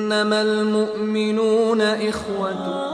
انما المؤمنون اخوة.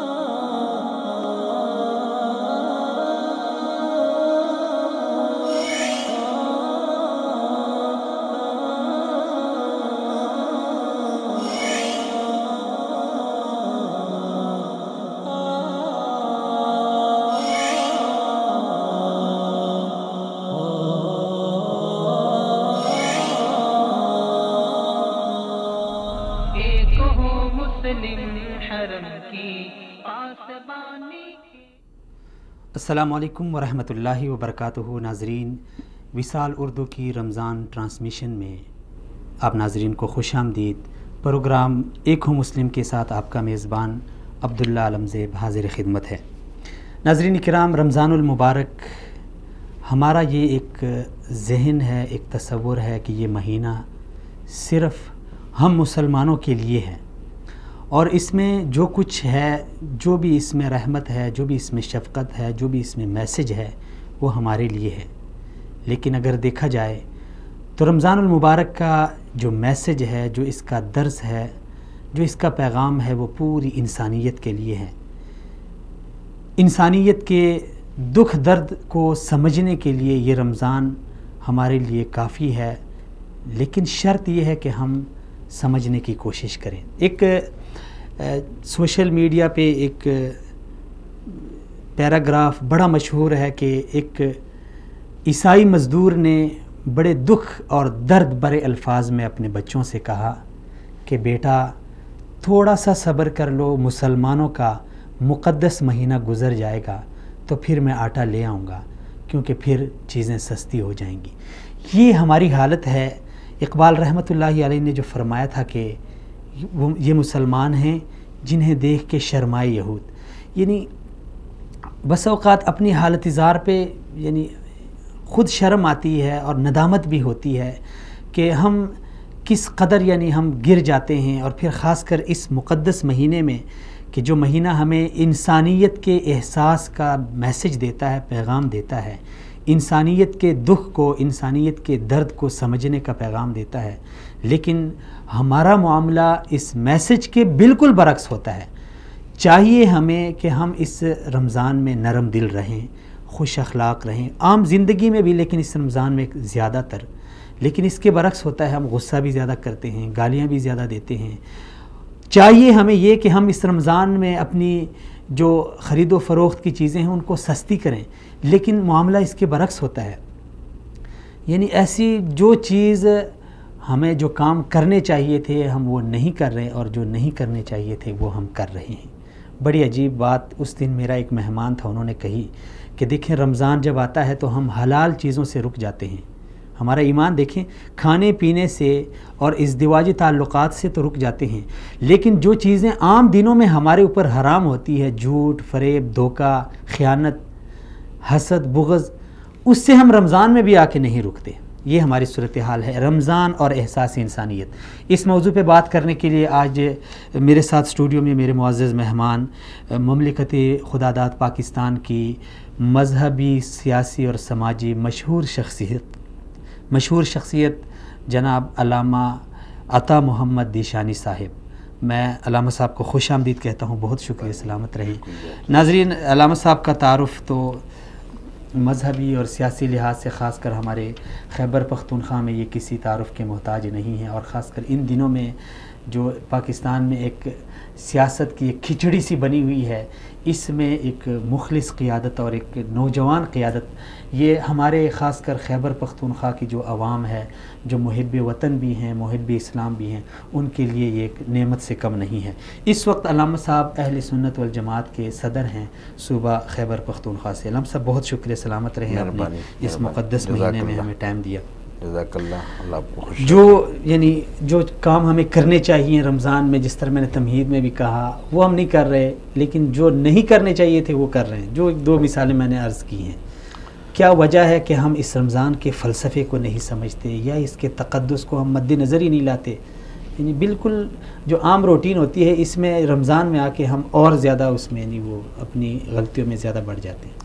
السلام علیکم ورحمۃ اللہ وبرکاتہ. ناظرین، وصال اردو کی رمضان ٹرانسمیشن میں آپ ناظرین کو خوش آمدید. پروگرام ایک ہو مسلم کے ساتھ آپ کا میزبان عبداللہ علمزیب حاضر خدمت ہے. ناظرین کرام، رمضان المبارک ہمارا یہ ایک ذہن ہے، ایک تصور ہے کہ یہ مہینہ صرف ہم مسلمانوں کے لیے ہے، اور اس میں جو کچھ ہے، جو بھی اس میں رحمت ہے، جو بھی اس میں شفقت ہے، جو بھی اس میں میسج ہے، وہ ہمارے لیے ہے. لیکن اگر دیکھا جائے تو رمضان المبارک کا جو میسج ہے، جو اس کا درس ہے، جو اس کا پیغام ہے، وہ پوری انسانیت کے لیے ہے. انسانیت کے دکھ درد کو سمجھنے کے لیے یہ رمضان ہمارے لیے کافی ہے، لیکن شرط یہ ہے کہ ہم سمجھنے کی کوشش کریں. ایک سوشل میڈیا پہ ایک پیراگراف بڑا مشہور ہے کہ ایک عیسائی مزدور نے بڑے دکھ اور درد بھرے الفاظ میں اپنے بچوں سے کہا کہ بیٹا تھوڑا سا صبر کر لو، مسلمانوں کا مقدس مہینہ گزر جائے گا تو پھر میں آٹا لے آؤں گا، کیونکہ پھر چیزیں سستی ہو جائیں گی. یہ ہماری حالت ہے. اقبال رحمۃ اللہ علیہ نے جو فرمایا تھا کہ یہ مسلمان ہیں جنہیں دیکھ کے شرمائے یہود، یعنی بس اوقات اپنی حالت زار پہ یعنی خود شرم آتی ہے اور ندامت بھی ہوتی ہے کہ ہم کس قدر یعنی ہم گر جاتے ہیں. اور پھر خاص کر اس مقدس مہینے میں کہ جو مہینہ ہمیں انسانیت کے احساس کا میسج دیتا ہے، پیغام دیتا ہے، انسانیت کے دکھ کو، انسانیت کے درد کو سمجھنے کا پیغام دیتا ہے، لیکن ہمارا معاملہ اس میسج کے بالکل برعکس ہوتا ہے. چاہیے ہمیں کہ ہم اس رمضان میں نرم دل رہیں، خوش اخلاق رہیں، عام زندگی میں بھی، لیکن اس رمضان میں زیادہ تر. لیکن اس کے برعکس ہوتا ہے، ہم غصہ بھی زیادہ کرتے ہیں، گالیاں بھی زیادہ دیتے ہیں. چاہیے ہمیں یہ کہ ہم اس رمضان میں اپنی جو خرید و فروخت کی چیزیں ہیں ان کو سستی کریں، لیکن معاملہ اس کے برعکس ہوتا ہے. یعنی ایسی جو چیز ہمیں جو کام کرنے چاہیے تھے ہم وہ نہیں کر رہے، اور جو نہیں کرنے چاہیے تھے وہ ہم کر رہے ہیں. بڑی عجیب بات اس دن میرا ایک مہمان تھا، انہوں نے کہی کہ دیکھیں رمضان جب آتا ہے تو ہم حلال چیزوں سے رک جاتے ہیں. ہمارا ایمان دیکھیں، کھانے پینے سے اور ازدواجی تعلقات سے تو رک جاتے ہیں، لیکن جو چیزیں عام دنوں میں ہمارے اوپر حرام ہوتی ہے، جھوٹ، فریب، دھوکہ، خیانت، حسد، بغض، اس سے ہم رمضان میں بھی آ کے نہیں رکتے. یہ ہماری صورتحال ہے، رمضان اور احساس انسانیت. اس موضوع پہ بات کرنے کے لیے آج میرے ساتھ اسٹوڈیو میں میرے معزز مہمان مملکت خداداد پاکستان کی مذہبی، سیاسی اور سماجی مشہور شخصیت جناب علامہ عطا محمد دیشانی صاحب. میں علامہ صاحب کو خوش آمدید کہتا ہوں، بہت شکریہ، سلامت رہی. ناظرین، علامہ صاحب کا تعارف تو مذہبی اور سیاسی لحاظ سے خاص کر ہمارے خیبر پختونخوا میں یہ کسی تعارف کے محتاج نہیں ہے، اور خاص کر ان دنوں میں جو پاکستان میں ایک سیاست کی ایک کھچڑی سی بنی ہوئی ہے، اس میں ایک مخلص قیادت اور ایک نوجوان قیادت، یہ ہمارے خاص کر خیبر پختونخوا کی جو عوام ہے، جو محب وطن بھی ہیں، محب اسلام بھی ہیں، ان کے لیے یہ ایک نعمت سے کم نہیں ہے. اس وقت علامہ صاحب اہل سنت والجماعت کے صدر ہیں صوبہ خیبر پختونخوا سے. علامہ صاحب بہت شکریہ، سلامت رہے، آپ نے اس مقدس مہینے میں ہمیں ٹائم دیا. جزاک اللہ، اللہ آپ کو خوش. جو کام ہمیں کرنے چاہیے رمضان میں، جس طرح میں نے تمہید میں بھی کہا، وہ ہم نہیں کر رہے، لیکن جو نہیں کرنے چاہیے تھے وہ کر رہے ہیں. جو دو مثالیں میں نے عرض کی ہیں. کیا وجہ ہے کہ ہم اس رمضان کے فلسفے کو نہیں سمجھتے، یا اس کے تقدس کو ہم مد نظر ہی نہیں لاتے؟ یعنی بالکل جو عام روٹین ہوتی ہے، اس میں رمضان میں آ کے ہم اور زیادہ اس میں یعنی وہ اپنی غلطیوں میں زیادہ بڑھ جاتے ہیں.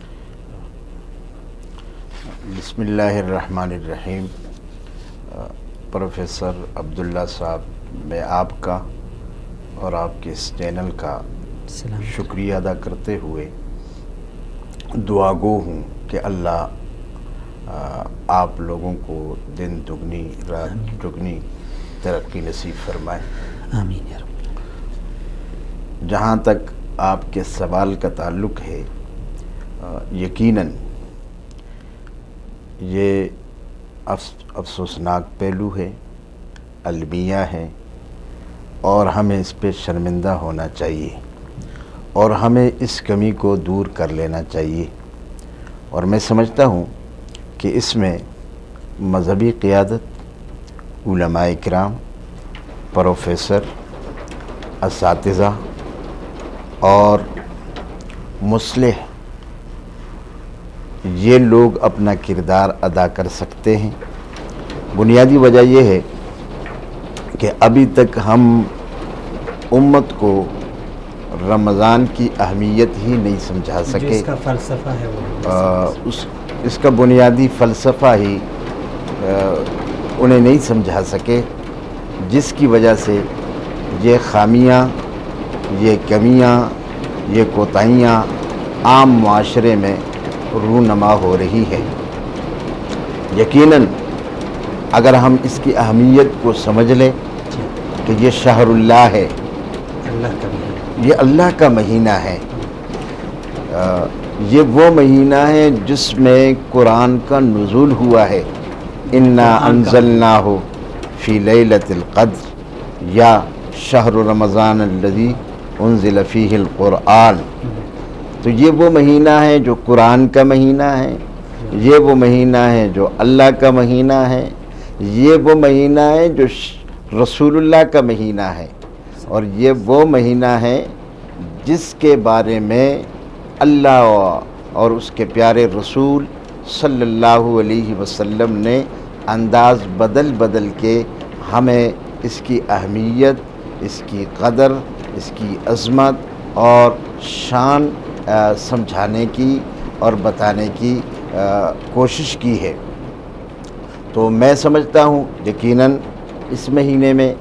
بسم اللہ الرحمن الرحیم. پروفیسر عبداللہ صاحب، میں آپ کا اور آپ کے اس چینل کا سلام شکریہ ادا کرتے ہوئے دعا گو ہوں کہ اللہ آپ لوگوں کو دن دگنی رات دگنی ترقی نصیب فرمائے. آمین یا رب. جہاں تک آپ کے سوال کا تعلق ہے، یقیناً یہ افسوسناک پہلو ہے، المیہ ہے، اور ہمیں اس پہ شرمندہ ہونا چاہیے اور ہمیں اس کمی کو دور کر لینا چاہیے. اور میں سمجھتا ہوں کہ اس میں مذہبی قیادت، علماء کرام، پروفیسر، اساتذہ اور مصلح، یہ لوگ اپنا کردار ادا کر سکتے ہیں. بنیادی وجہ یہ ہے کہ ابھی تک ہم امت کو رمضان کی اہمیت ہی نہیں سمجھا جو سکے. اس کا فلسفہ ہے وہ اس کا بنیادی فلسفہ ہی انہیں نہیں سمجھا سکے، جس کی وجہ سے یہ خامیاں، یہ کمیاں، یہ کوتاہیاں عام معاشرے میں رونما ہو رہی ہے. یقیناً اگر ہم اس کی اہمیت کو سمجھ لیں کہ یہ شہر اللہ ہے، اللہ کا بھی یہ اللہ کا مہینہ ہے، یہ وہ مہینہ ہے جس میں قرآن کا نزول ہوا ہے. انا انزلناہ فی لیلۃ القدر یا شہر رمضان الذی انزل فیہ القرآن. تو یہ وہ مہینہ ہے جو قرآن کا مہینہ ہے، یہ وہ مہینہ ہے جو اللہ کا مہینہ ہے، یہ وہ مہینہ ہے جو رسول اللہ کا مہینہ ہے، اور یہ وہ مہینہ ہے جس کے بارے میں اللہ اور اس کے پیارے رسول صلی اللہ علیہ وسلم نے انداز بدل بدل کے ہمیں اس کی اہمیت، اس کی قدر، اس کی عظمت اور شان سمجھانے کی اور بتانے کی کوشش کی ہے. تو میں سمجھتا ہوں یقیناً اس مہینے میں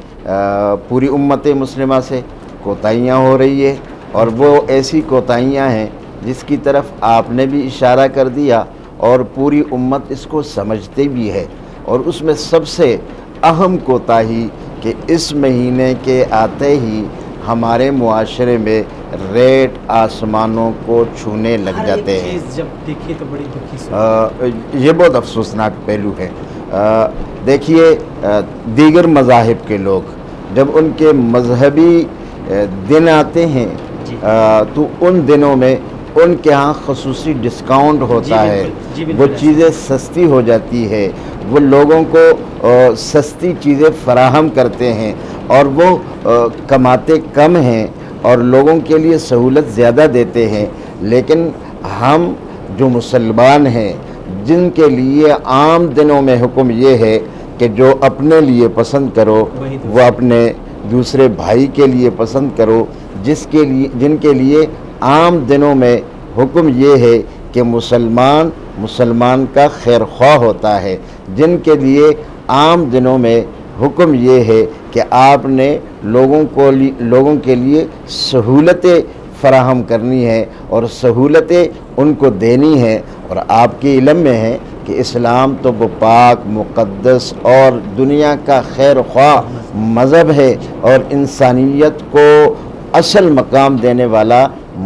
پوری امت مسلمہ سے کوتاہیاں ہو رہی ہے، اور وہ ایسی کوتاہیاں ہیں جس کی طرف آپ نے بھی اشارہ کر دیا اور پوری امت اس کو سمجھتے بھی ہے. اور اس میں سب سے اہم کوتاہی کہ اس مہینے کے آتے ہی ہمارے معاشرے میں ریٹ آسمانوں کو چھونے لگ جاتے ہیں. جب دیکھیے تو بڑی دکھی یہ بہت افسوسناک پہلو ہے. دیکھیے دیگر مذاہب کے لوگ جب ان کے مذہبی دن آتے ہیں تو ان دنوں میں ان کے ہاں خصوصی ڈسکاؤنٹ ہوتا ہے، وہ چیزیں سستی ہو جاتی ہے، وہ لوگوں کو سستی چیزیں فراہم کرتے ہیں، اور وہ کماتے کم ہیں اور لوگوں کے لیے سہولت زیادہ دیتے ہیں. لیکن ہم جو مسلمان ہیں جن کے لیے عام دنوں میں حکم یہ ہے کہ جو اپنے لیے پسند کرو وہ اپنے دوسرے بھائی کے لیے پسند کرو، جن کے لیے عام دنوں میں حکم یہ ہے کہ مسلمان کا خیر خواہ ہوتا ہے، جن کے لیے عام دنوں میں حکم یہ ہے کہ آپ نے لوگوں کے لیے سہولتیں فراہم کرنی ہے اور سہولتیں ان کو دینی ہے. اور آپ کے علم میں ہے کہ اسلام تو وہ پاک مقدس اور دنیا کا خیر خواہ مذہب ہے اور انسانیت کو اصل مقام دینے والا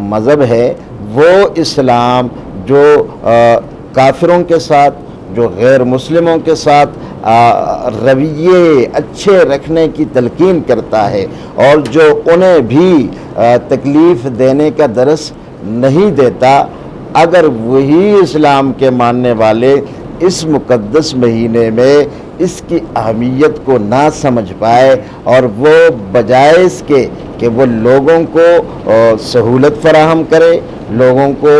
مذہب ہے. وہ اسلام جو کافروں کے ساتھ، جو غیر مسلموں کے ساتھ رویے اچھے رکھنے کی تلقین کرتا ہے اور جو انہیں بھی تکلیف دینے کا درس نہیں دیتا، اگر وہی اسلام کے ماننے والے اس مقدس مہینے میں اس کی اہمیت کو نہ سمجھ پائے اور وہ بجائے اس کے کہ وہ لوگوں کو سہولت فراہم کرے، لوگوں کو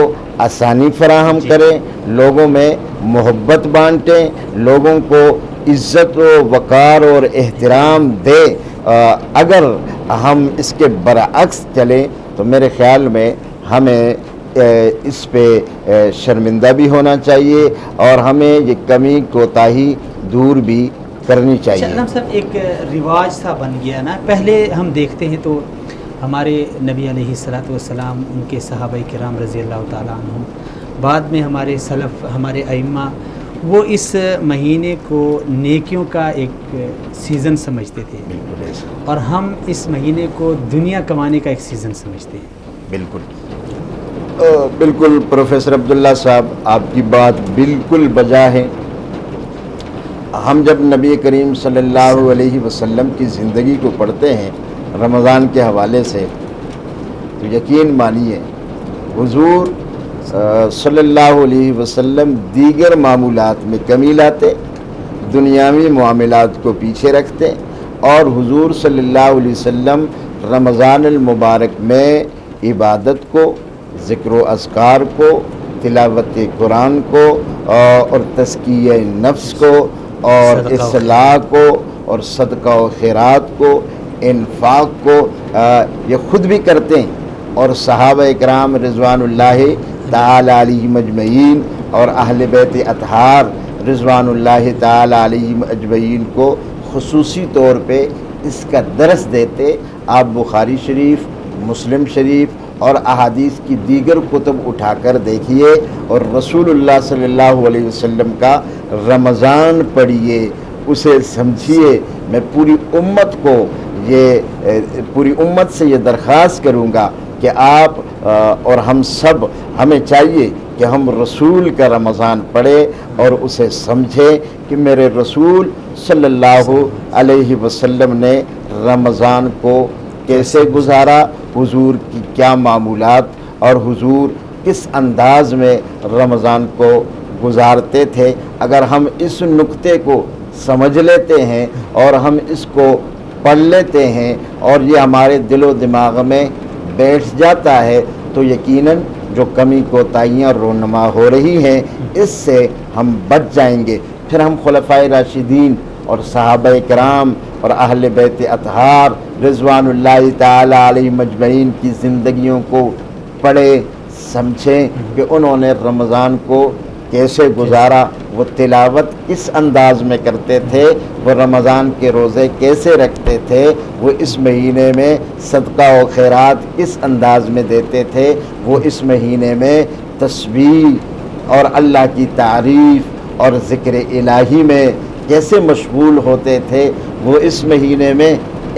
آسانی فراہم کرے، لوگوں میں محبت بانٹیں، لوگوں کو عزت و وقار اور احترام دے، اگر ہم اس کے برعکس چلیں تو میرے خیال میں ہمیں اس پہ شرمندہ بھی ہونا چاہیے اور ہمیں یہ کمی کوتاہی دور بھی کرنی چاہیے. علامہ صاحب ایک رواج سا بن گیا نا، پہلے ہم دیکھتے ہیں تو ہمارے نبی علیہ الصلوۃ والسلام، ان کے صحابہ کرام رضی اللہ تعالیٰ عنہم، بعد میں ہمارے سلف، ہمارے ائمہ، وہ اس مہینے کو نیکیوں کا ایک سیزن سمجھتے تھے، اور ہم اس مہینے کو دنیا کمانے کا ایک سیزن سمجھتے ہیں۔ بالکل بالکل پروفیسر عبداللہ صاحب، آپ کی بات بالکل بجا ہے۔ ہم جب نبی کریم صلی اللہ علیہ وسلم کی زندگی کو پڑھتے ہیں رمضان کے حوالے سے، تو یقین مانیے حضور صلی اللہ علیہ وسلم دیگر معمولات میں کمی لاتے، دنیاوی معاملات کو پیچھے رکھتے، اور حضور صلی اللہ علیہ وسلم رمضان المبارک میں عبادت کو، ذکر و اذکار کو، تلاوت قرآن کو، اور تزکیہ نفس کو، اور اصلاح کو، اور صدقہ و خیرات کو، انفاق کو یہ خود بھی کرتے ہیں، اور صحابہ اکرام رضوان اللہ تعالی علیہم اجمعین اور اہل بیت اطہار رضوان اللہ تعالی علیہم اجمعین کو خصوصی طور پہ اس کا درس دیتے۔ آپ بخاری شریف، مسلم شریف اور احادیث کی دیگر کتب اٹھا کر دیکھیے، اور رسول اللہ صلی اللہ علیہ وسلم کا رمضان پڑھیے، اسے سمجھیے۔ میں پوری امت سے یہ درخواست کروں گا کہ آپ اور ہم سب، ہمیں چاہیے کہ ہم رسول کا رمضان پڑھیں اور اسے سمجھیں کہ میرے رسول صلی اللہ علیہ وسلم نے رمضان کو کیسے گزارا، حضور کی کیا معمولات، اور حضور کس انداز میں رمضان کو گزارتے تھے۔ اگر ہم اس نقطے کو سمجھ لیتے ہیں اور ہم اس کو پڑھ لیتے ہیں اور یہ ہمارے دل و دماغ میں بیٹھ جاتا ہے، تو یقیناً جو کمی کوتاہیاں رونما ہو رہی ہیں اس سے ہم بچ جائیں گے۔ پھر ہم خلفائے راشدین اور صحابہ کرام اور اہل بیت اطہار رضوان اللہ تعالی علیہم اجمعین کی زندگیوں کو پڑھیں، سمجھیں کہ انہوں نے رمضان کو کیسے گزارا، وہ تلاوت کس انداز میں کرتے تھے، وہ رمضان کے روزے کیسے رکھتے تھے، وہ اس مہینے میں صدقہ و خیرات کس انداز میں دیتے تھے، وہ اس مہینے میں تسبیح اور اللہ کی تعریف اور ذکر الہی میں کیسے مشغول ہوتے تھے، وہ اس مہینے میں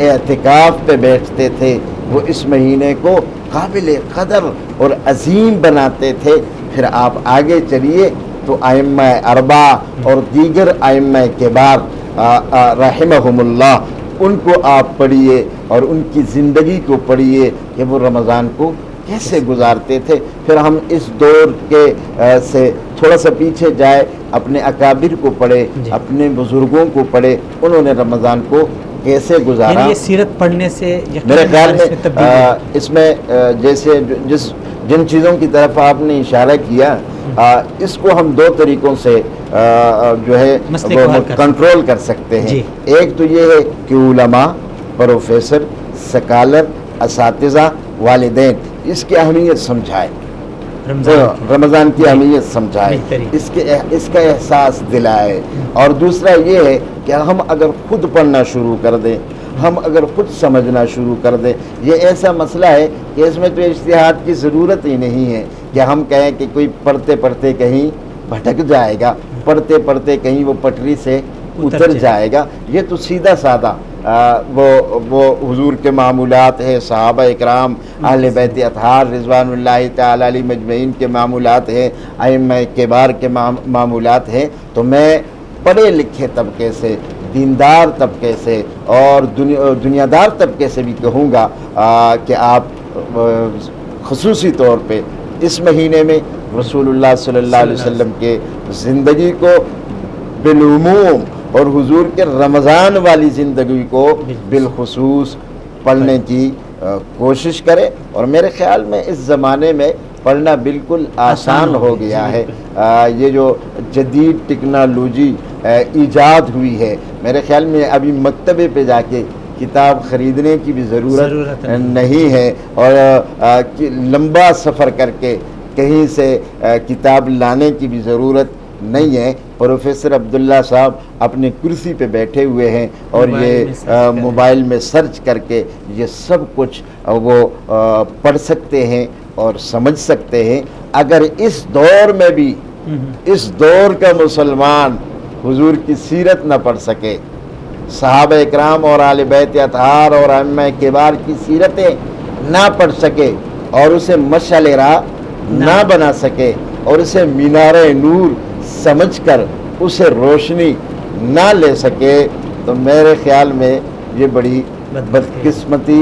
اعتکاف پہ بیٹھتے تھے، وہ اس مہینے کو قابل قدر اور عظیم بناتے تھے۔ پھر آپ آگے چلیے تو ائمہ اربعہ اور دیگر ائمہ کبار رحمہم اللہ، ان کو آپ پڑھیے اور ان کی زندگی کو پڑھیے کہ وہ رمضان کو کیسے گزارتے تھے۔ پھر ہم اس دور کے سے تھوڑا سا پیچھے جائے، اپنے اکابر کو پڑھے، اپنے بزرگوں کو پڑھے، انہوں نے رمضان کو کیسے گزارا۔ یہ سیرت پڑھنے سے میرے خیال میں اس میں جیسے جن چیزوں کی طرف آپ نے اشارہ کیا، اس کو ہم دو طریقوں سے جو ہے وہ کنٹرول کر سکتے ہیں۔ ایک تو یہ ہے کہ علماء، پروفیسر، سکالر، اساتذہ، والدین اس کی اہمیت سمجھائے، رمضان کی اہمیت سمجھائے، اس کا احساس دلائے۔ اور دوسرا یہ ہے کہ ہم اگر خود پڑھنا شروع کر دیں، ہم اگر خود سمجھنا شروع کر دیں، یہ ایسا مسئلہ ہے کہ اس میں تو اجتہاد کی ضرورت ہی نہیں ہے کہ ہم کہیں کہ کوئی پڑھتے پڑھتے کہیں بھٹک جائے گا، پڑھتے پڑھتے کہیں وہ پٹری سے اتر جائے گا۔ یہ تو سیدھا سادہ وہ حضور کے معمولات ہیں، صحابہ اکرام اہل بیت اطہار رضوان اللہ تعالی علیہ مجمعین کے معمولات ہیں، ائمہ کبار کے معمولات ہیں۔ تو میں پڑھے لکھے طبقے سے، دیندار طبقے سے اور دنیا دار طبقے سے بھی کہوں گا کہ آپ خصوصی طور پہ اس مہینے میں رسول اللہ صلی اللہ علیہ وسلم کے زندگی کو بالعموم اور حضور کے رمضان والی زندگی کو بالخصوص پڑھنے کی کوشش کرے۔ اور میرے خیال میں اس زمانے میں پڑھنا بالکل آسان ہو گیا ہے۔ یہ جو جدید ٹیکنالوجی ایجاد ہوئی ہے، میرے خیال میں ابھی مکتبے پہ جا کے کتاب خریدنے کی بھی ضرورت نہیں ہے، اور لمبا سفر کر کے کہیں سے کتاب لانے کی بھی ضرورت نہیں ہے. پروفیسر عبداللہ صاحب اپنی کرسی پہ بیٹھے ہوئے ہیں اور یہ موبائل میں سرچ کر کے یہ سب کچھ وہ پڑھ سکتے ہیں اور سمجھ سکتے ہیں. اگر اس دور میں بھی اس دور کا مسلمان حضور کی سیرت نہ پڑھ سکے، صحابہ اکرام اور آل بیت اطہار اور ائمہ کبار کی سیرتیں نہ پڑھ سکے اور اسے مشعل راہ نہ بنا سکے اور اسے مینار نور سمجھ کر اسے روشنی نہ لے سکے، تو میرے خیال میں یہ بڑی بدقسمتی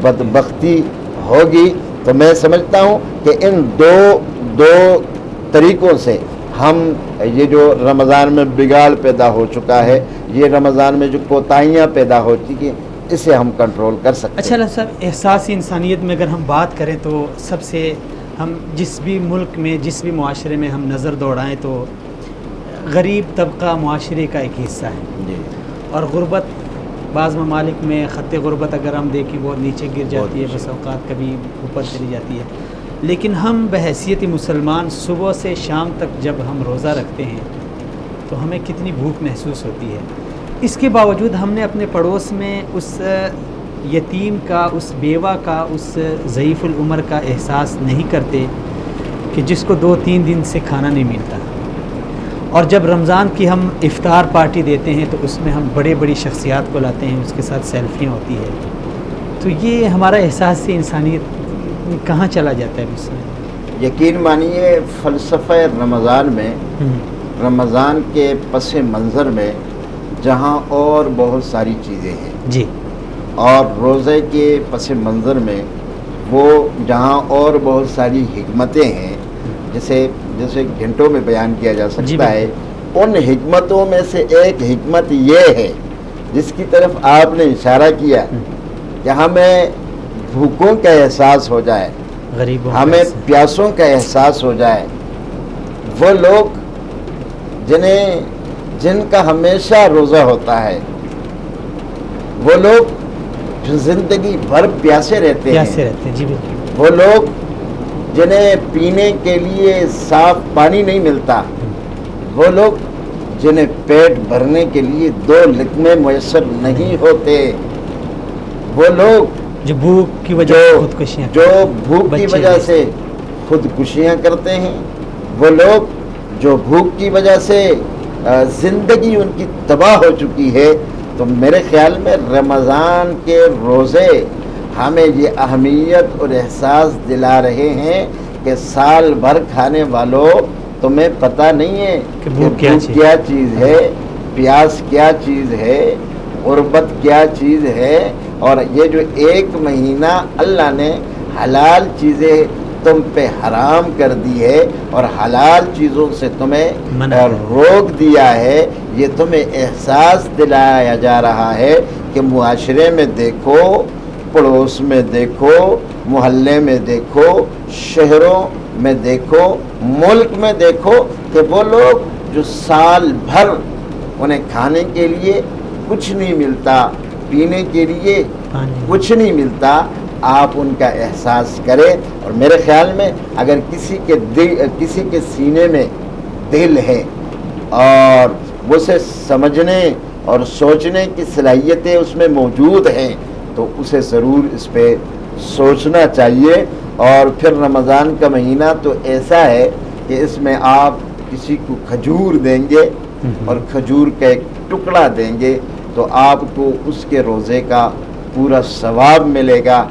بدبختی ہوگی. تو میں سمجھتا ہوں کہ ان دو طریقوں سے ہم یہ جو رمضان میں بگاڑ پیدا ہو چکا ہے، یہ رمضان میں جو کوتاہیاں پیدا ہو چکی ہیں، اسے ہم کنٹرول کر سکتے ہیں. اچھا اللہ صاحب، احساس انسانیت میں اگر ہم بات کریں تو سب سے ہم جس بھی ملک میں جس بھی معاشرے میں ہم نظر دوڑائیں تو غریب طبقہ معاشرے کا ایک حصہ ہے جی. اور غربت بعض ممالک میں خط غربت اگر ہم دیکھیں بہت نیچے گر جاتی ہے، بس اوقات کبھی اوپر چلی جاتی ہے. لیکن ہم بحیثیت مسلمان صبح سے شام تک جب ہم روزہ رکھتے ہیں تو ہمیں کتنی بھوک محسوس ہوتی ہے. اس کے باوجود ہم نے اپنے پڑوس میں اس یتیم کا، اس بیوہ کا، اس ضعیف العمر کا احساس نہیں کرتے کہ جس کو 2-3 دن سے کھانا نہیں ملتا. اور جب رمضان کی ہم افطار پارٹی دیتے ہیں تو اس میں ہم بڑی شخصیات کو لاتے ہیں، اس کے ساتھ سیلفیاں ہوتی ہے. تو یہ ہمارا احساس سے انسانیت کہاں چلا جاتا ہے اس میں؟ یقین مانیے فلسفہ رمضان میں، رمضان کے پس منظر میں جہاں اور بہت ساری چیزیں ہیں جی، اور روزے کے پس منظر میں وہ جہاں اور بہت ساری حکمتیں ہیں جیسے گھنٹوں میں بیان کیا جا سکتا ہے. ان حکمتوں میں سے ایک حکمت یہ ہے جس کی طرف آپ نے اشارہ کیا کہ ہمیں بھوکوں کا احساس ہو جائے، غریبوں ہمیں پیاسوں کا احساس ہو جائے. وہ لوگ جن کا ہمیشہ روزہ ہوتا ہے، وہ لوگ جو زندگی بھر پیاسے رہتے ہیں، جی بالکل. وہ لوگ جنہیں پینے کے لیے صاف پانی نہیں ملتا، وہ لوگ جنہیں پیٹ بھرنے کے لیے 2 لقمے میسر نہیں ہوتے، وہ لوگ جو بھوک کی وجہ سے خودکشیاں کرتے ہیں، وہ لوگ جو بھوک کی وجہ سے زندگی ان کی تباہ ہو چکی ہے. تو میرے خیال میں رمضان کے روزے ہمیں یہ اہمیت اور احساس دلا رہے ہیں کہ سال بھر کھانے والوں تمہیں پتہ نہیں ہے کہ بھوک کیا چیز ہے، پیاس کیا چیز ہے، غربت کیا چیز ہے. اور یہ جو 1 مہینہ اللہ نے حلال چیزیں تم پہ حرام کر دی ہے اور حلال چیزوں سے تمہیں روک دیا ہے، یہ تمہیں احساس دلایا جا رہا ہے کہ معاشرے میں دیکھو، پڑوس میں دیکھو، محلے میں دیکھو، شہروں میں دیکھو، ملک میں دیکھو کہ وہ لوگ جو سال بھر انہیں کھانے کے لیے کچھ نہیں ملتا، پینے کے لیے کچھ نہیں ملتا، آپ ان کا احساس کریں. اور میرے خیال میں اگر کسی کے سینے میں دل ہے اور اسے سمجھنے اور سوچنے کی صلاحیتیں اس میں موجود ہیں تو اسے ضرور اس پہ سوچنا چاہیے. اور پھر رمضان کا مہینہ تو ایسا ہے کہ اس میں آپ کسی کو کھجور دیں گے اور کھجور کا ایک ٹکڑا دیں گے تو آپ کو اس کے روزے کا پورا ثواب ملے گا.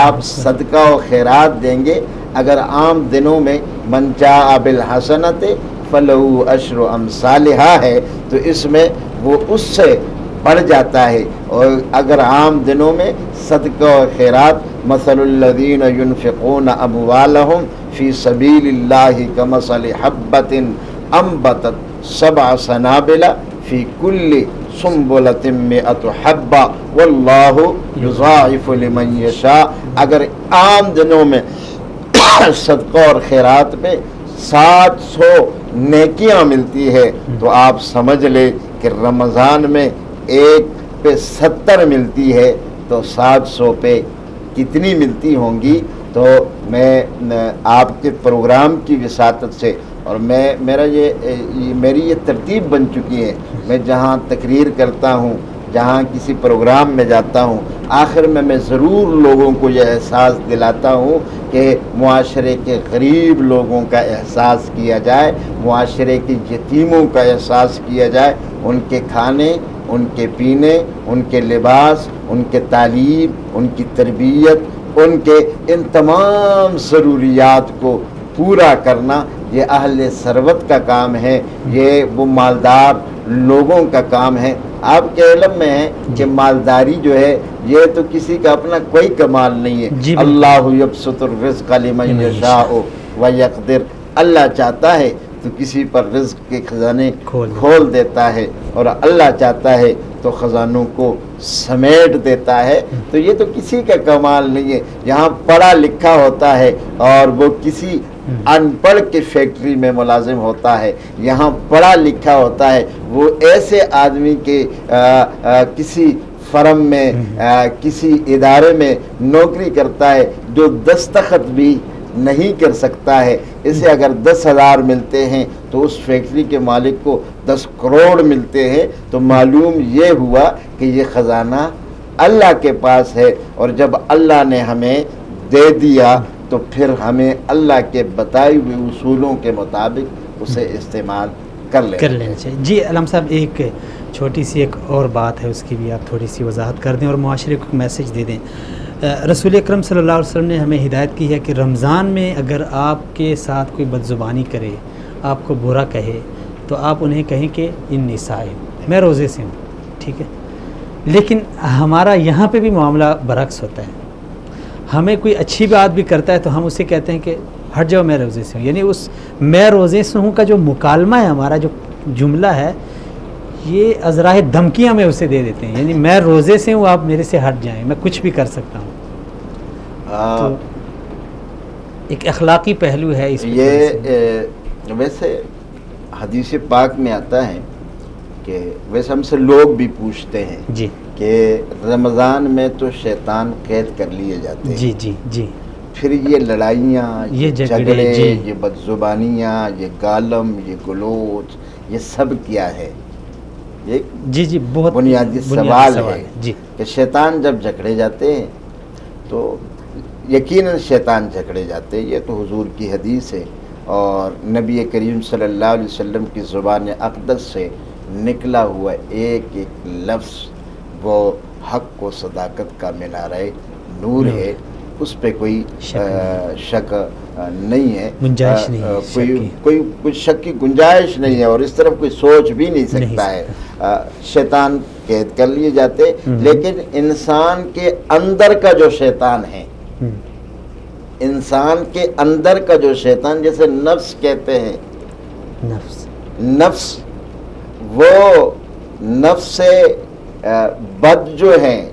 آپ صدقہ و خیرات دیں گے. اگر عام دنوں میں من جاء بالحسنۃ فلہ عشر امثالھا ہے تو اس میں وہ اس سے بڑھ جاتا ہے. اور اگر عام دنوں میں صدقہ و خیرات مثل الذین ينفقون اموالهم فی سبیل اللہ کمثل حبۃ انبتت 7 سنابل فی کل سنبلۃ 100 حبہ واللہ یضاعف لمن یشاء. اگر عام دنوں میں صدقہ اور خیرات پہ 700 نیکیاں ملتی ہے تو آپ سمجھ لیں کہ رمضان میں 1 پہ 70 ملتی ہے تو 700 پہ کتنی ملتی ہوں گی. تو میں آپ کے پروگرام کی وساطت سے اور میری یہ ترتیب بن چکی ہے، میں جہاں تقریر کرتا ہوں، جہاں کسی پروگرام میں جاتا ہوں، آخر میں ضرور لوگوں کو یہ احساس دلاتا ہوں کہ معاشرے کے غریب لوگوں کا احساس کیا جائے، معاشرے کے یتیموں کا احساس کیا جائے، ان کے کھانے، ان کے پینے، ان کے لباس، ان کے تعلیم، ان کی تربیت، ان کے ان تمام ضروریات کو پورا کرنا یہ اہل ثروت کا کام ہے، یہ وہ مالدار لوگوں کا کام ہے۔ آپ کے علم میں ہے کہ مالداری جو ہے یہ تو کسی کا اپنا کوئی کمال نہیں ہے۔ اللہ یبسط الرزق لمن یشاء ویقدر، اللہ چاہتا ہے تو کسی پر رزق کے خزانے کھول دیتا ہے، اور اللہ چاہتا ہے تو خزانوں کو سمیٹ دیتا ہے۔ تو یہ تو کسی کا کمال نہیں ہے۔ یہاں پڑھا لکھا ہوتا ہے اور وہ کسی ان پڑھ کے فیکٹری میں ملازم ہوتا ہے، یہاں پڑھا لکھا ہوتا ہے وہ ایسے آدمی کے کسی فرم میں، کسی ادارے میں نوکری کرتا ہے جو دستخط بھی نہیں کر سکتا ہے۔ اسے اگر 10,000 ملتے ہیں تو اس فیکٹری کے مالک کو 10 کروڑ ملتے ہیں، تو معلوم یہ ہوا کہ یہ خزانہ اللہ کے پاس ہے، اور جب اللہ نے ہمیں دے دیا تو پھر ہمیں اللہ کے بتائے ہوئے اصولوں کے مطابق اسے استعمال کر لینا چاہیے۔ جی علام صاحب، ایک چھوٹی سی ایک اور بات ہے، اس کی بھی آپ تھوڑی سی وضاحت کر دیں اور معاشرے کو میسج دے دیں۔ رسول اکرم صلی اللہ علیہ وسلم نے ہمیں ہدایت کی ہے کہ رمضان میں اگر آپ کے ساتھ کوئی بدزبانی کرے، آپ کو برا کہے، تو آپ انہیں کہیں کہ انی صائم، میں روزے سے ہوں، ٹھیک ہے۔ لیکن ہمارا یہاں پہ بھی معاملہ برعکس ہوتا ہے، ہمیں کوئی اچھی بات بھی کرتا ہے تو ہم اسے کہتے ہیں کہ ہٹ جاؤ میں روزے سے ہوں، یعنی اس میں روزے سے ہوں کا جو مکالمہ ہے، ہمارا جو جملہ ہے، یہ ازراہ دھمکیاں میں اسے دے دیتے ہیں، یعنی میں روزے سے ہوں، آپ میرے سے ہٹ جائیں، میں کچھ بھی کر سکتا ہوں۔ تو ایک اخلاقی پہلو ہے اس یہ ویسے حدیث پاک میں آتا ہے کہ ویسے ہم سے لوگ بھی پوچھتے ہیں جی کہ رمضان میں تو شیطان قید کر لیے جاتے ہیں، جی جی جی، پھر یہ لڑائیاں، یہ جھگڑے، جی، یہ بدزبانیاں، یہ گالم، یہ گلوچ، یہ سب کیا ہے؟ یہ جی جی، بہت بنیادی سوال ہے جی۔ کہ شیطان جب جھگڑے جاتے ہیں تو یقیناً شیطان جھگڑے جاتے ہیں، یہ تو حضور کی حدیث ہے، اور نبی کریم صلی اللہ علیہ وسلم کی زبان اقدس سے نکلا ہوا ایک ایک لفظ وہ حق و صداقت کا مینارۂ نور ہے، اس پہ کوئی شک نہیں ہے، گنجائش نہیں ہے، کوئی شک کی گنجائش نہیں ہے، اور اس طرف کوئی سوچ بھی نہیں سکتا ہے۔ شیطان قید کر لیے جاتے، لیکن انسان کے اندر کا جو شیطان ہے، انسان کے اندر کا جو شیطان، جیسے نفس کہتے ہیں، نفس وہ نفس سے بد جو ہیں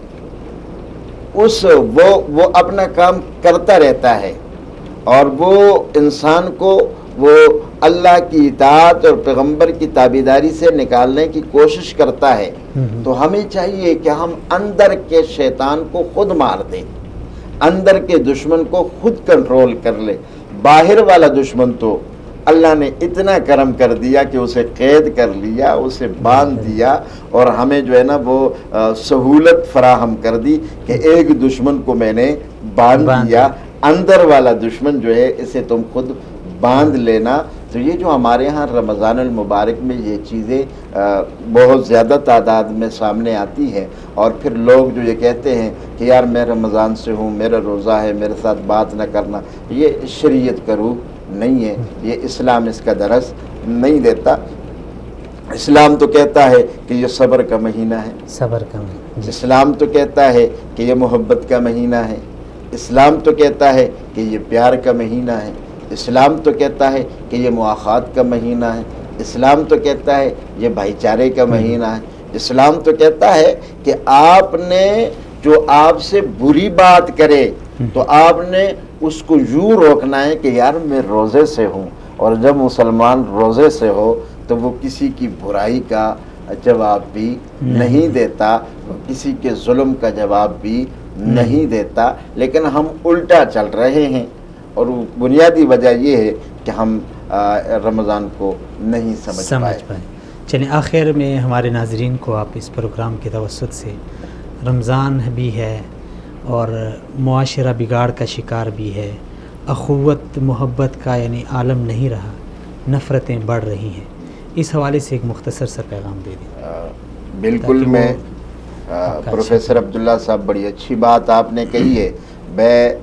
وہ اپنا کام کرتا رہتا ہے، اور وہ انسان کو وہ اللہ کی اطاعت اور پیغمبر کی تابعداری سے نکالنے کی کوشش کرتا ہے۔ تو ہمیں چاہیے کہ ہم اندر کے شیطان کو خود مار دیں، اندر کے دشمن کو خود کنٹرول کر لے۔ باہر والا دشمن تو اللہ نے اتنا کرم کر دیا کہ اسے قید کر لیا، اسے باندھ دیا، اور ہمیں جو ہے نا وہ سہولت فراہم کر دی کہ ایک دشمن کو میں نے باندھ دیا، اندر والا دشمن جو ہے اسے تم خود باندھ لینا۔ تو یہ جو ہمارے ہاں رمضان المبارک میں یہ چیزیں بہت زیادہ تعداد میں سامنے آتی ہے، اور پھر لوگ جو یہ کہتے ہیں کہ یار میں رمضان سے ہوں، میرا روزہ ہے، میرے ساتھ بات نہ کرنا، یہ شریعت کا روح نہیں ہے، یہ اسلام اس کا درس نہیں دیتا۔ اسلام تو کہتا ہے کہ یہ صبر کا مہینہ ہے، صبر کا مہینہ، اسلام تو کہتا ہے کہ یہ محبت کا مہینہ ہے، اسلام تو کہتا ہے کہ یہ پیار کا مہینہ ہے، اسلام تو کہتا ہے کہ یہ مواخات کا مہینہ ہے، اسلام تو کہتا ہے یہ بھائی چارے کا مہینہ ہے، اسلام تو کہتا ہے کہ آپ نے جو آپ سے بری بات کرے تو آپ نے اس کو یوں روکنا ہے کہ یار میں روزے سے ہوں، اور جب مسلمان روزے سے ہو تو وہ کسی کی برائی کا جواب بھی نہیں دیتا، کسی کے ظلم کا جواب بھی نہیں دیتا، لیکن ہم الٹا چل رہے ہیں، اور بنیادی وجہ یہ ہے کہ ہم رمضان کو نہیں سمجھ پائے۔ چلیں آخر میں ہمارے ناظرین کو آپ اس پروگرام کے توسط سے، رمضان بھی ہے اور معاشرہ بگاڑ کا شکار بھی ہے، اخوت محبت کا یعنی عالم نہیں رہا، نفرتیں بڑھ رہی ہیں، اس حوالے سے ایک مختصر سا پیغام دے دیں۔ بالکل، میں پروفیسر عبداللہ صاحب بڑی اچھی بات آپ نے کہی ہے۔ میں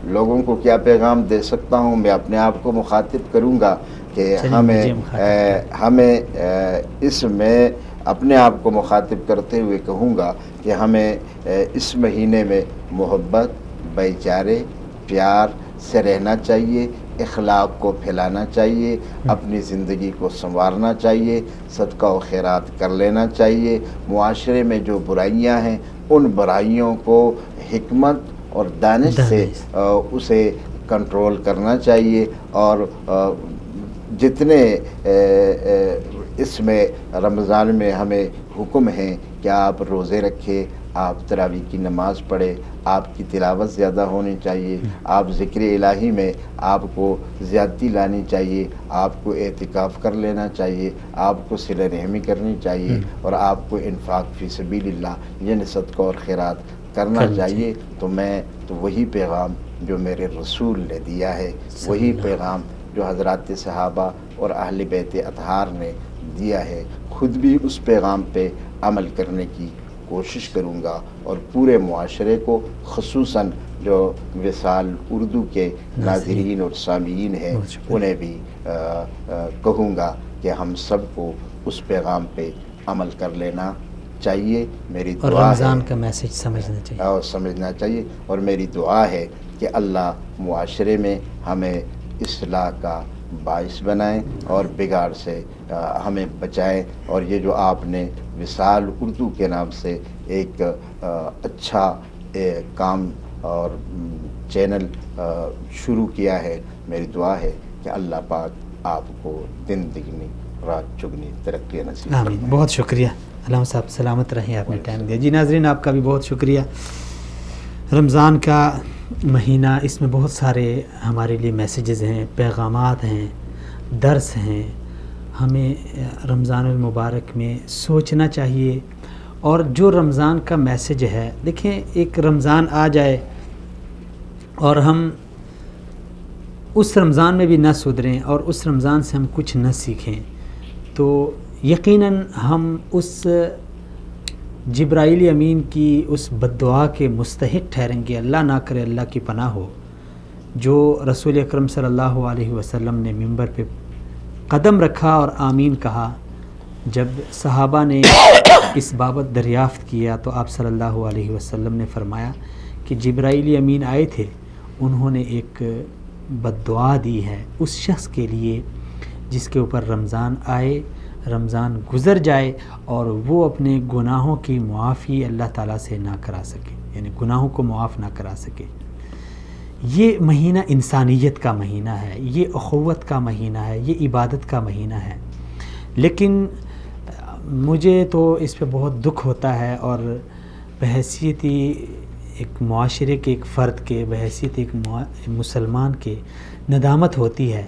لوگوں کو کیا پیغام دے سکتا ہوں، میں اپنے آپ کو مخاطب کروں گا کہ ہمیں اس میں اپنے آپ کو مخاطب کرتے ہوئے کہوں گا کہ ہمیں اس مہینے میں محبت، بھائی چارے، پیار سے رہنا چاہیے، اخلاق کو پھیلانا چاہیے، اپنی زندگی کو سنوارنا چاہیے، صدقہ و خیرات کر لینا چاہیے، معاشرے میں جو برائیاں ہیں ان برائیوں کو حکمت اور دانش سے اسے کنٹرول کرنا چاہیے، اور جتنے اس میں رمضان میں ہمیں حکم ہیں کہ آپ روزے رکھیں، آپ تراویح کی نماز پڑھیں، آپ کی تلاوت زیادہ ہونی چاہیے، آپ ذکر الہی میں آپ کو زیادتی لانی چاہیے، آپ کو اعتکاف کر لینا چاہیے، آپ کو صلہ رحمی کرنی چاہیے، اور آپ کو انفاق فی سبیل اللہ یعنی صدقہ اور خیرات کرنا چاہیے۔ تو وہی پیغام جو میرے رسول نے دیا ہے، وہی پیغام جو حضرات صحابہ اور اہل بیت اطہار نے دیا ہے، خود بھی اس پیغام پہ عمل کرنے کی کوشش کروں گا، اور پورے معاشرے کو، خصوصاً جو وصال اردو کے ناظرین اور سامعین ہیں، انہیں بھی کہوں گا کہ ہم سب کو اس پیغام پہ عمل کر لینا چاہیے۔ میری دعا ہے، اور رمضان کا میسج سمجھنا چاہیے، اور میری دعا ہے کہ اللہ معاشرے میں ہمیں اصلاح کا باعث بنائیں اور بگاڑ سے ہمیں بچائیں، اور یہ جو آپ نے وصال اردو کے نام سے ایک اچھا کام اور چینل شروع کیا ہے، میری دعا ہے کہ اللہ پاک آپ کو دن دگنی رات چگنی ترقی نصیب فرمائے۔ آمین۔ بہت شکریہ علامہ صاحب، سلامت رہیں، آپ نے ٹائم دیا۔ جی ناظرین، آپ کا بھی بہت شکریہ۔ رمضان کا مہینہ، اس میں بہت سارے ہمارے لیے میسیجز ہیں، پیغامات ہیں، درس ہیں، ہمیں رمضان المبارک میں سوچنا چاہیے۔ اور جو رمضان کا میسیج ہے، دیکھیں ایک رمضان آ جائے اور ہم اس رمضان میں بھی نہ سدھریں اور اس رمضان سے ہم کچھ نہ سیکھیں، تو یقیناً ہم اس جبرائیل امین کی اس بد دعا کے مستحق ٹھہریں گے۔ اللہ نہ کرے، اللہ کی پناہ ہو، جو رسول اکرم صلی اللہ علیہ وسلم نے منبر پہ قدم رکھا اور آمین کہا۔ جب صحابہ نے اس بابت دریافت کیا تو آپ صلی اللہ علیہ وسلم نے فرمایا کہ جبرائیل امین آئے تھے، انہوں نے ایک بد دعا دی ہے اس شخص کے لیے جس کے اوپر رمضان آئے، رمضان گزر جائے اور وہ اپنے گناہوں کی معافی اللہ تعالیٰ سے نہ کرا سکے، یعنی گناہوں کو معاف نہ کرا سکے۔ یہ مہینہ انسانیت کا مہینہ ہے، یہ اخوت کا مہینہ ہے، یہ عبادت کا مہینہ ہے، لیکن مجھے تو اس پہ بہت دکھ ہوتا ہے، اور بحیثیت ایک معاشرے کے ایک فرد کے، بحیثیت ایک مسلمان کے ندامت ہوتی ہے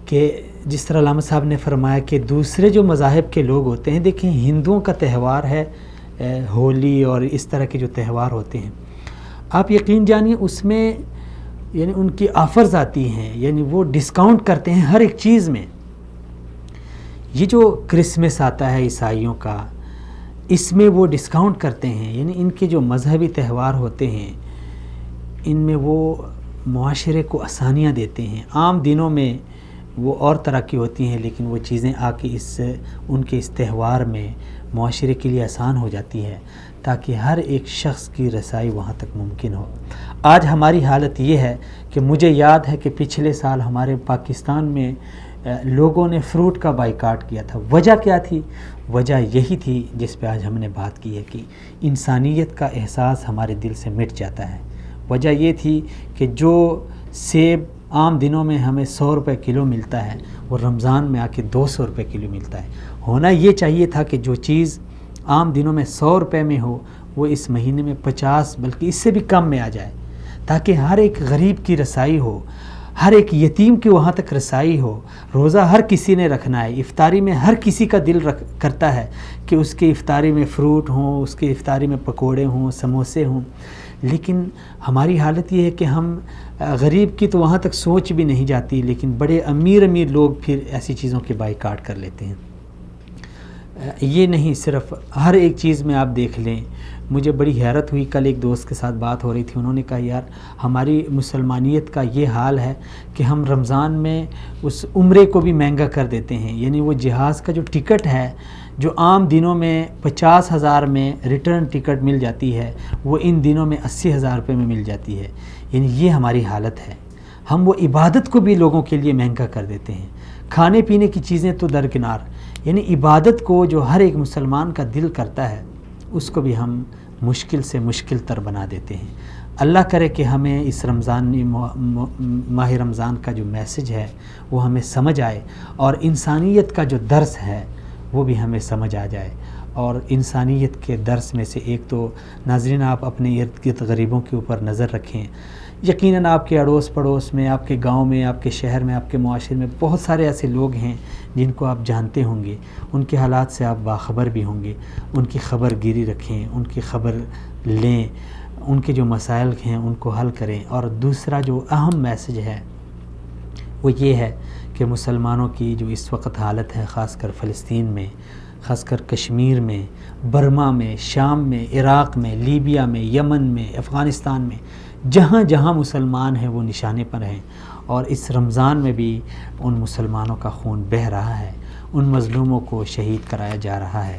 کہ جس طرح علامہ صاحب نے فرمایا کہ دوسرے جو مذاہب کے لوگ ہوتے ہیں، دیکھیں ہندوؤں کا تہوار ہے ہولی اور اس طرح کے جو تہوار ہوتے ہیں، آپ یقین جانیے اس میں یعنی ان کی آفرز آتی ہیں، یعنی وہ ڈسکاؤنٹ کرتے ہیں ہر ایک چیز میں۔ یہ جو کرسمس آتا ہے عیسائیوں کا، اس میں وہ ڈسکاؤنٹ کرتے ہیں، یعنی ان کے جو مذہبی تہوار ہوتے ہیں ان میں وہ معاشرے کو آسانیاں دیتے ہیں۔ عام دنوں میں وہ اور طرح کی ہوتی ہیں، لیکن وہ چیزیں آ کے ان کے اس تہوار میں معاشرے کے لیے آسان ہو جاتی ہے تاکہ ہر ایک شخص کی رسائی وہاں تک ممکن ہو۔ آج ہماری حالت یہ ہے کہ مجھے یاد ہے کہ پچھلے سال ہمارے پاکستان میں لوگوں نے فروٹ کا بائیکاٹ کیا تھا۔ وجہ کیا تھی؟ وجہ یہی تھی جس پہ آج ہم نے بات کی ہے کہ انسانیت کا احساس ہمارے دل سے مٹ جاتا ہے۔ وجہ یہ تھی کہ جو سیب عام دنوں میں ہمیں 100 روپے کلو ملتا ہے، وہ رمضان میں آ کے 200 روپے کلو ملتا ہے۔ ہونا یہ چاہیے تھا کہ جو چیز عام دنوں میں 100 روپے میں ہو وہ اس مہینے میں 50 بلکہ اس سے بھی کم میں آ جائے، تاکہ ہر ایک غریب کی رسائی ہو، ہر ایک یتیم کی وہاں تک رسائی ہو. روزہ ہر کسی نے رکھنا ہے. افطاری میں ہر کسی کا دل کرتا ہے کہ اس کی افطاری میں فروٹ ہوں، اس کی افطاری میں پکوڑے ہوں، سموسے ہوں. لیکن ہماری حالت یہ ہے کہ ہم غریب کی تو وہاں تک سوچ بھی نہیں جاتی، لیکن بڑے امیر لوگ پھر ایسی چیزوں کے بائیکاٹ کر لیتے ہیں. یہ نہیں، صرف ہر ایک چیز میں آپ دیکھ لیں. مجھے بڑی حیرت ہوئی، کل ایک دوست کے ساتھ بات ہو رہی تھی، انہوں نے کہا یار ہماری مسلمانیت کا یہ حال ہے کہ ہم رمضان میں اس عمرے کو بھی مہنگا کر دیتے ہیں. یعنی وہ جہاز کا جو ٹکٹ ہے، جو عام دنوں میں 50,000 میں ریٹرن ٹکٹ مل جاتی ہے، وہ ان دنوں میں 80,000 روپے میں مل جاتی ہے. یعنی یہ ہماری حالت ہے. ہم وہ عبادت کو بھی لوگوں کے لیے مہنگا کر دیتے ہیں. کھانے پینے کی چیزیں تو درکنار، یعنی عبادت کو جو ہر ایک مسلمان کا دل کرتا ہے اس کو بھی ہم مشکل سے مشکل تر بنا دیتے ہیں. اللہ کرے کہ ہمیں اس ماہ رمضان کا جو میسج ہے وہ ہمیں سمجھ آئے، اور انسانیت کا جو درس ہے وہ بھی ہمیں سمجھ آ جائے. اور انسانیت کے درس میں سے ایک تو ناظرین آپ اپنے ارد گرد غریبوں کے اوپر نظر رکھیں. یقیناً آپ کے اڑوس پڑوس میں، آپ کے گاؤں میں، آپ کے شہر میں، آپ کے معاشرے میں بہت سارے ایسے لوگ ہیں جن کو آپ جانتے ہوں گے، ان کے حالات سے آپ باخبر بھی ہوں گے. ان کی خبر گیری رکھیں، ان کی خبر لیں، ان کے جو مسائل ہیں ان کو حل کریں. اور دوسرا جو اہم میسج ہے وہ یہ ہے کہ مسلمانوں کی جو اس وقت حالت ہے، خاص کر فلسطین میں، خاص کر کشمیر میں، برما میں، شام میں، عراق میں، لیبیا میں، یمن میں، افغانستان میں، جہاں جہاں مسلمان ہیں وہ نشانے پر ہیں. اور اس رمضان میں بھی ان مسلمانوں کا خون بہہ رہا ہے، ان مظلوموں کو شہید کرایا جا رہا ہے،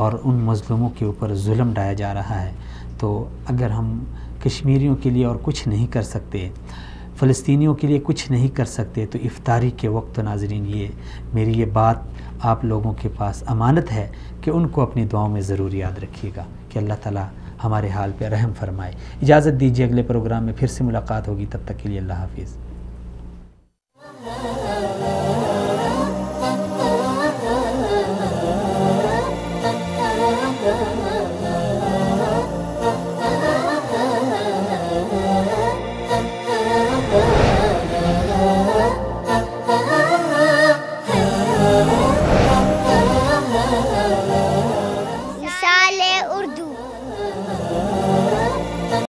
اور ان مظلوموں کے اوپر ظلم ڈھایا جا رہا ہے. تو اگر ہم کشمیریوں کے لیے اور کچھ نہیں کر سکتے، فلسطینیوں کے لیے کچھ نہیں کر سکتے، تو افطاری کے وقت ناظرین میری یہ بات آپ لوگوں کے پاس امانت ہے کہ ان کو اپنی دعاؤں میں ضرور یاد رکھیے گا کہ اللہ تعالیٰ ہمارے حال پہ رحم فرمائے. اجازت دیجیے، اگلے پروگرام میں پھر سے ملاقات ہوگی. تب تک کے لیے اللہ حافظ.